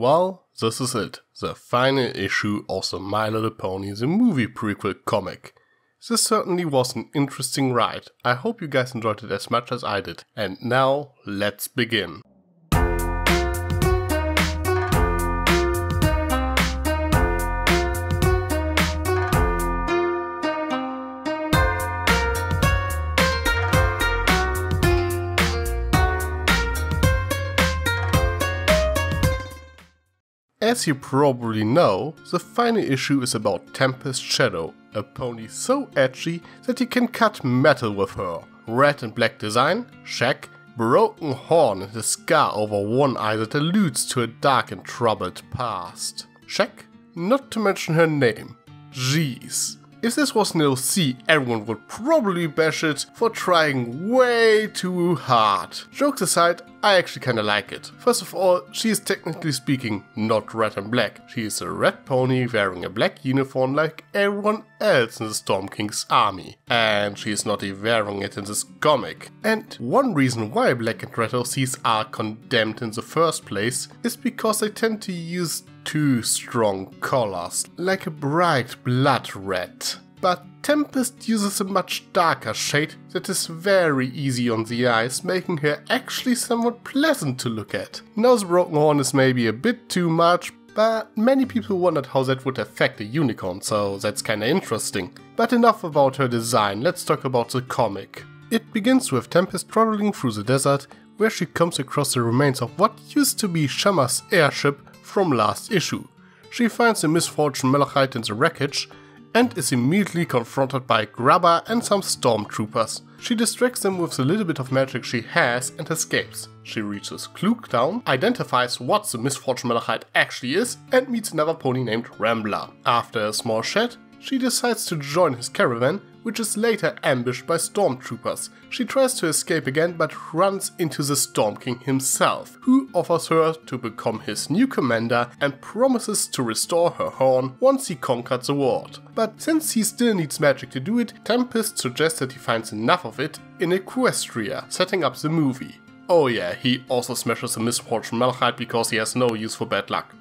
Well, this is it, the final issue of the My Little Pony the Movie Prequel comic. This certainly was an interesting ride. I hope you guys enjoyed it as much as I did. And now, let's begin. As you probably know, the final issue is about Tempest Shadow, a pony so edgy that you can cut metal with her. Red and black design, check. Broken horn and a scar over one eye that alludes to a dark and troubled past. Check. Not to mention her name. Jeez. If this was an OC, everyone would probably bash it for trying way too hard. Jokes aside, I actually kinda like it. First of all, she is technically speaking not red and black. She is a red pony wearing a black uniform like everyone else in the Storm King's army. And she is not even wearing it in this comic. And one reason why black and red OCs are condemned in the first place is because they tend to use too strong colors, like a bright blood red. But Tempest uses a much darker shade that is very easy on the eyes, making her actually somewhat pleasant to look at. Now the broken horn is maybe a bit too much, but many people wondered how that would affect a unicorn, so that's kinda interesting. But enough about her design, let's talk about the comic. It begins with Tempest traveling through the desert, where she comes across the remains of what used to be Shamma's airship from last issue. She finds the misfortune malachite in the wreckage and is immediately confronted by Grubber and some stormtroopers. She distracts them with the little bit of magic she has and escapes. She reaches Klug Town, identifies what the misfortune malachite actually is, and meets another pony named Rambler. After a small chat, she decides to join his caravan, which is later ambushed by stormtroopers. She tries to escape again but runs into the Storm King himself, who offers her to become his new commander and promises to restore her horn once he conquered the world. But since he still needs magic to do it, Tempest suggests that he finds enough of it in Equestria, setting up the movie. Oh yeah, he also smashes the misfortune malachite because he has no use for bad luck.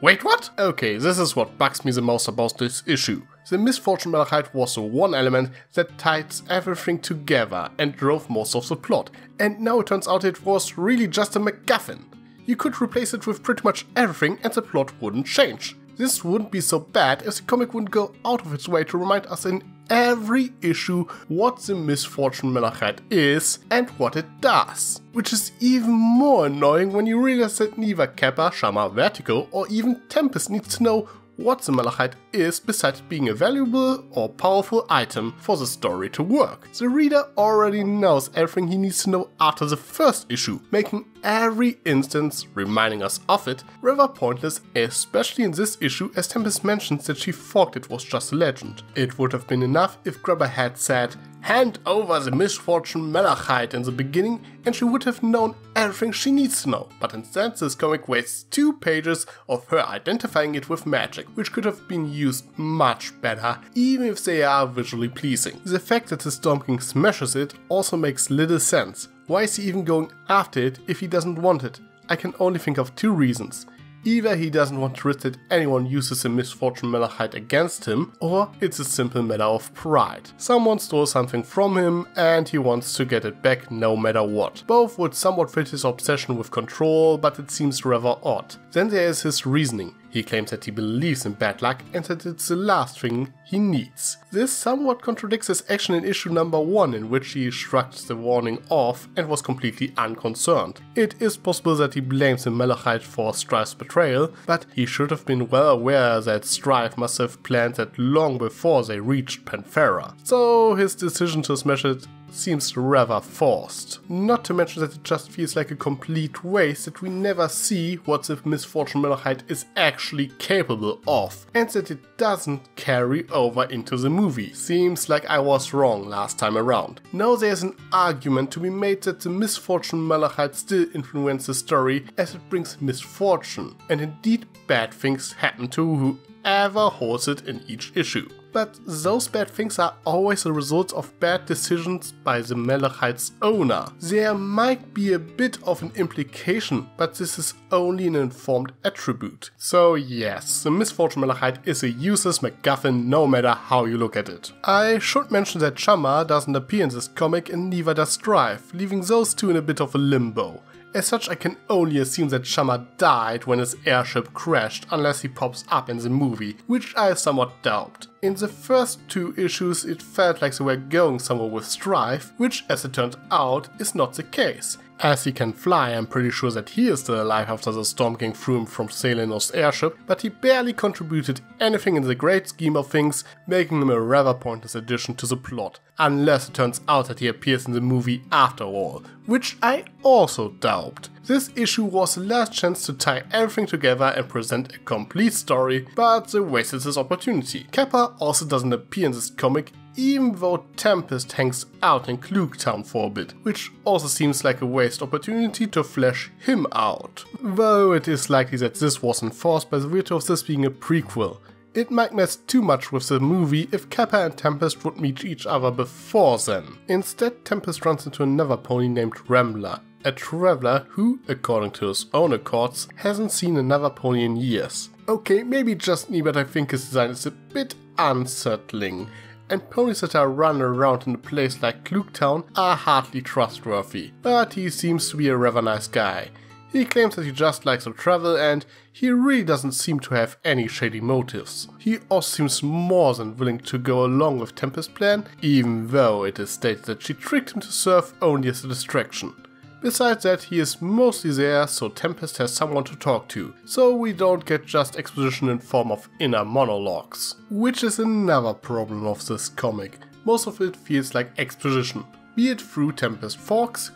Wait, what? Okay, this is what bugs me the most about this issue. The misfortune malachite was the one element that ties everything together and drove most of the plot, and now it turns out it was really just a MacGuffin. You could replace it with pretty much everything and the plot wouldn't change. This wouldn't be so bad if the comic wouldn't go out of its way to remind us in every issue what the misfortune malachite is and what it does. Which is even more annoying when you realize that neither Kappa, Shamma, Vertigo or even Tempest needs to know what the malachite is besides being a valuable or powerful item for the story to work. The reader already knows everything he needs to know after the first issue, making every instance reminding us of it rather pointless, especially in this issue as Tempest mentions that she thought it was just a legend. It would have been enough if Grubber had said, "Hand over the misfortune malachite" in the beginning and she would have known everything she needs to know, but instead this comic wastes 2 pages of her identifying it with magic, which could have been used much better, even if they are visually pleasing. The fact that the Storm King smashes it also makes little sense. Why is he even going after it if he doesn't want it? I can only think of 2 reasons. Either he doesn't want to risk that anyone uses the misfortune malachite against him, or it's a simple matter of pride. Someone stole something from him and he wants to get it back no matter what. Both would somewhat fit his obsession with control, but it seems rather odd. Then there is his reasoning. He claims that he believes in bad luck and that it's the last thing he needs. This somewhat contradicts his action in issue number 1, in which he shrugged the warning off and was completely unconcerned. It is possible that he blames the malachite for Strife's betrayal, but he should have been well aware that Strife must have planned that long before they reached Panthera. So his decision to smash it seems rather forced. Not to mention that it just feels like a complete waste that we never see what the misfortune malachite is actually capable of, and that it doesn't carry over into the movie. Seems like I was wrong last time around. Now there's an argument to be made that the misfortune malachite still influences the story as it brings misfortune, and indeed bad things happen to whoever holds it in each issue. but those bad things are always a result of bad decisions by the malachite's owner. There might be a bit of an implication, but this is only an informed attribute. So yes, the misfortune malachite is a useless MacGuffin no matter how you look at it. I should mention that Shamar doesn't appear in this comic and neither does Strife, leaving those two in a bit of a limbo. As such, I can only assume that Shamar died when his airship crashed, unless he pops up in the movie, which I somewhat doubt. In the first two issues it felt like they were going somewhere with Strife, which as it turned out is not the case. As he can fly, I'm pretty sure that he is still alive after the Storm King threw him from Selenos' airship, but he barely contributed anything in the great scheme of things, making him a rather pointless addition to the plot. Unless it turns out that he appears in the movie after all, which I also doubt. This issue was the last chance to tie everything together and present a complete story, but they wasted this opportunity. Kappa also doesn't appear in this comic, even though Tempest hangs out in Klugtown for a bit, which also seems like a waste opportunity to flesh him out. Though it is likely that this was enforced by the virtue of this being a prequel. It might mess too much with the movie if Kappa and Tempest would meet each other before then. Instead, Tempest runs into another pony named Rambler, a traveler who, according to his own accords, hasn't seen another pony in years. Okay, maybe just me, but I think his design is a bit unsettling. And ponies that are run around in a place like Klugtown are hardly trustworthy, but he seems to be a rather nice guy. He claims that he just likes to travel and he really doesn't seem to have any shady motives. He also seems more than willing to go along with Tempest's plan, even though it is stated that she tricked him to serve only as a distraction. Besides that, he is mostly there so Tempest has someone to talk to, so we don't get just exposition in form of inner monologues. Which is another problem of this comic. Most of it feels like exposition, be it through Tempest Fox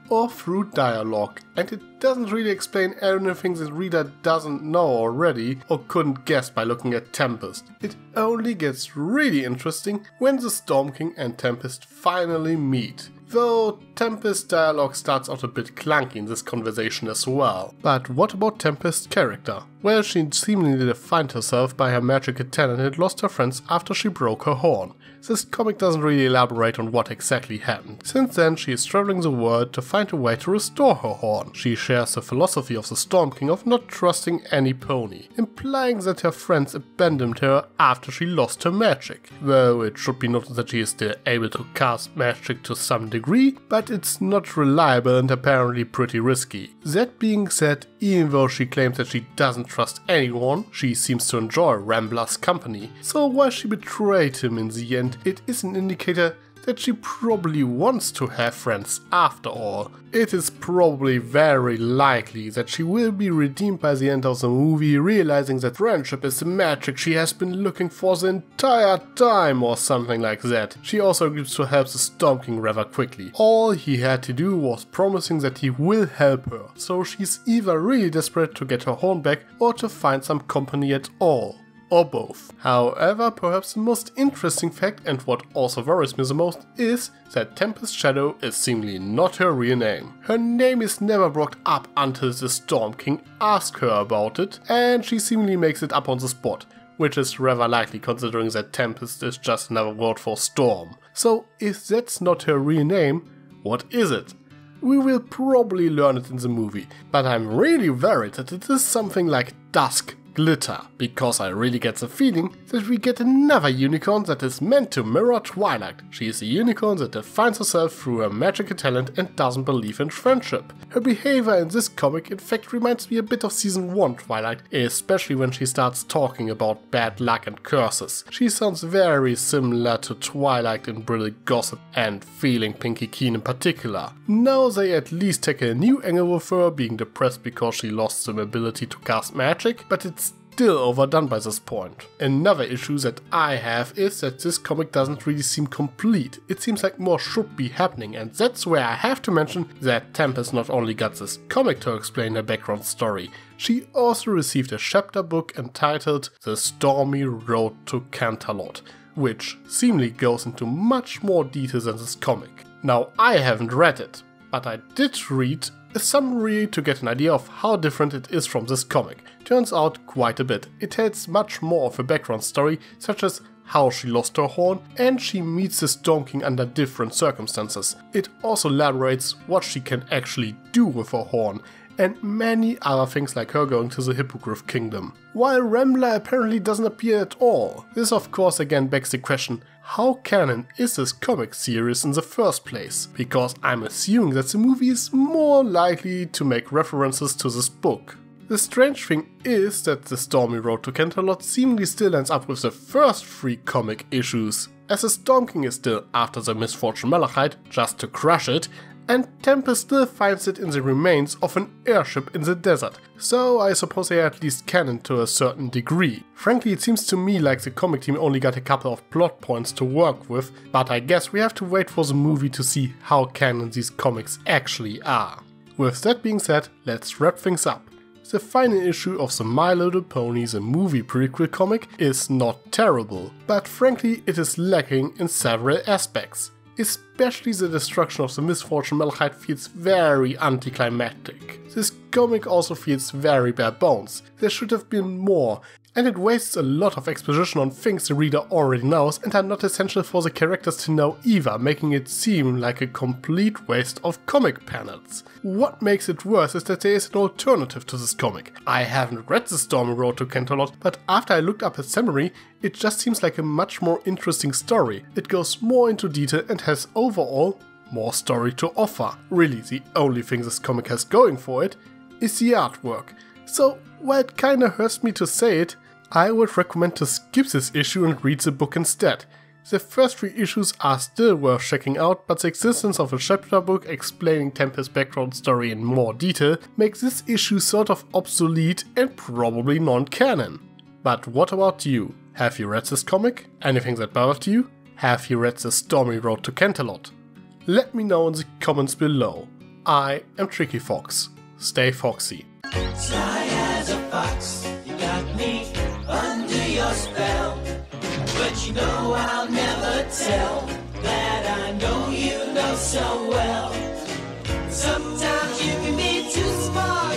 or through dialogue, and it doesn't really explain anything the reader doesn't know already or couldn't guess by looking at Tempest. It only gets really interesting when the Storm King and Tempest finally meet. Though Tempest's dialogue starts out a bit clunky in this conversation as well. But what about Tempest's character? Well, she seemingly defined herself by her magical talent and lost her friends after she broke her horn. This comic doesn't really elaborate on what exactly happened. Since then, she is traveling the world to find a way to restore her horn. She shares the philosophy of the Storm King of not trusting any pony, implying that her friends abandoned her after she lost her magic. Though it should be noted that she is still able to cast magic to some degree, but it's not reliable and apparently pretty risky. That being said, even though she claims that she doesn't trust anyone, she seems to enjoy Rambler's company, so while she betrayed him in the end, it is an indicator that she probably wants to have friends after all. It is probably very likely that she will be redeemed by the end of the movie, realizing that friendship is the magic she has been looking for the entire time or something like that. She also agrees to help the Storm King rather quickly. All he had to do was promising that he will help her, so she's either really desperate to get her horn back or to find some company at all. Or both. However, perhaps the most interesting fact, and what also worries me the most, is that Tempest Shadow is seemingly not her real name. Her name is never brought up until the Storm King asks her about it, and she seemingly makes it up on the spot, which is rather likely considering that Tempest is just another word for storm. So if that's not her real name, what is it? We will probably learn it in the movie, but I'm really worried that it is something like Dusk Glitter, because I really get the feeling that we get another unicorn that is meant to mirror Twilight. She is a unicorn that defines herself through her magical talent and doesn't believe in friendship. Her behavior in this comic in fact reminds me a bit of season 1 Twilight, especially when she starts talking about bad luck and curses. She sounds very similar to Twilight in Brilliant Gossip and Feeling Pinky Keen in particular. Now they at least take a new angle with her being depressed because she lost the ability to cast magic, but it's still overdone by this point. Another issue that I have is that this comic doesn't really seem complete. It seems like more should be happening, and that's where I have to mention that Tempest not only got this comic to explain her background story, she also received a chapter book entitled The Stormy Road to Canterlot, which seemingly goes into much more detail than this comic. Now, I haven't read it, but I did read a summary to get an idea of how different it is from this comic. turns out quite a bit. It tells much more of a background story, such as how she lost her horn, and she meets the Storm King under different circumstances. It also elaborates what she can actually do with her horn, and many other things like her going to the Hippogriff Kingdom. While Rambler apparently doesn't appear at all. This of course again begs the question, how canon is this comic series in the first place? Because I'm assuming that the movie is more likely to make references to this book. The strange thing is that the stormy road to Canterlot seemingly still lines up with the first 3 comic issues, as the Storm King is still after the misfortune malachite just to crush it, and Tempest still finds it in the remains of an airship in the desert, so I suppose they are at least canon to a certain degree. Frankly, it seems to me like the comic team only got a couple of plot points to work with, but I guess we have to wait for the movie to see how canon these comics actually are. With that being said, let's wrap things up. The final issue of the My Little Pony the movie prequel comic is not terrible, but frankly it is lacking in several aspects. Especially the destruction of the misfortune malachite feels very anticlimactic. This comic also feels very bare bones. There should have been more, and it wastes a lot of exposition on things the reader already knows and are not essential for the characters to know either, making it seem like a complete waste of comic panels. What makes it worse is that there is an alternative to this comic. I haven't read The Stormy Road to Canterlot, but after I looked up its summary, it just seems like a much more interesting story. It goes more into detail and has overall more story to offer. Really, the only thing this comic has going for it is the artwork. So, while it kinda hurts me to say it, I would recommend to skip this issue and read the book instead. The first 3 issues are still worth checking out, but the existence of a chapter book explaining Tempest's background story in more detail makes this issue sort of obsolete and probably non-canon. But what about you? Have you read this comic? Anything that bothered you? Have you read The Stormy Road to Canterlot? Let me know in the comments below. I am Tricky Fox. Stay foxy. Sly as a fox, you got me under your spell. But you know I'll never tell that I know you know so well. Sometimes you can be too smart.